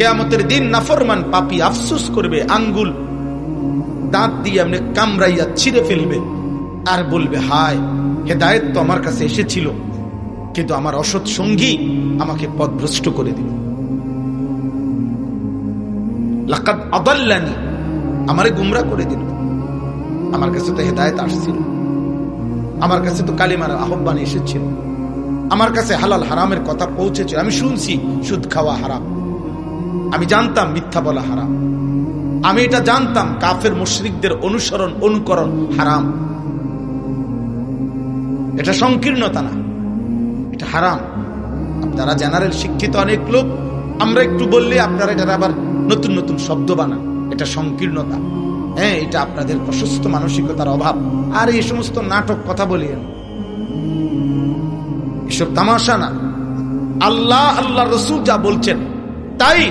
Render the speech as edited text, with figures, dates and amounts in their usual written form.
কিয়ামতের দিন নাফরমান পাপী আফসোস করবে, আঙ্গুল দাঁত দিয়ে এমনি কামড়াইয়া ছিঁড়ে ফেলবে আর বলবে, হায়, হেদায়েত তো আমার কাছে এসেছিল, কিন্তু আমার অসৎ সঙ্গী আমাকে পথভ্রষ্ট করে দিল। লাকাদ আদাল্লানি, আমারে গুমরা করে দিল। আমার কাছে তো হেদায়েত আসছিল, আমার কাছে তো কালিমার আহ্বান এসেছিল, আমার কাছে হালাল হারামের কথা পৌঁছেছে। আমি শুনছি সুদ খাওয়া হারাম, আমি জানতাম মিথ্যা বলা হারাম, আমি এটা জানতাম কাফের মুশরিকদের অনুসরণ অনুকরণ হারাম। এটা সংকীর্ণতা না, এটা হারাম। আপনারা জেনারেল শিক্ষিত অনেক লোক, আমরা একটু বললে আপনারা এটা আবার নতুন নতুন শব্দ বানান। এটা সংকীর্ণতা, হ্যাঁ, এটা আপনাদের প্রশস্ত মানসিকতার অভাব। আর এই সমস্ত নাটক কথা বলিয়েন, এসব তামাশা না। আল্লাহ আল্লাহ রসুল যা বলছেন তাই।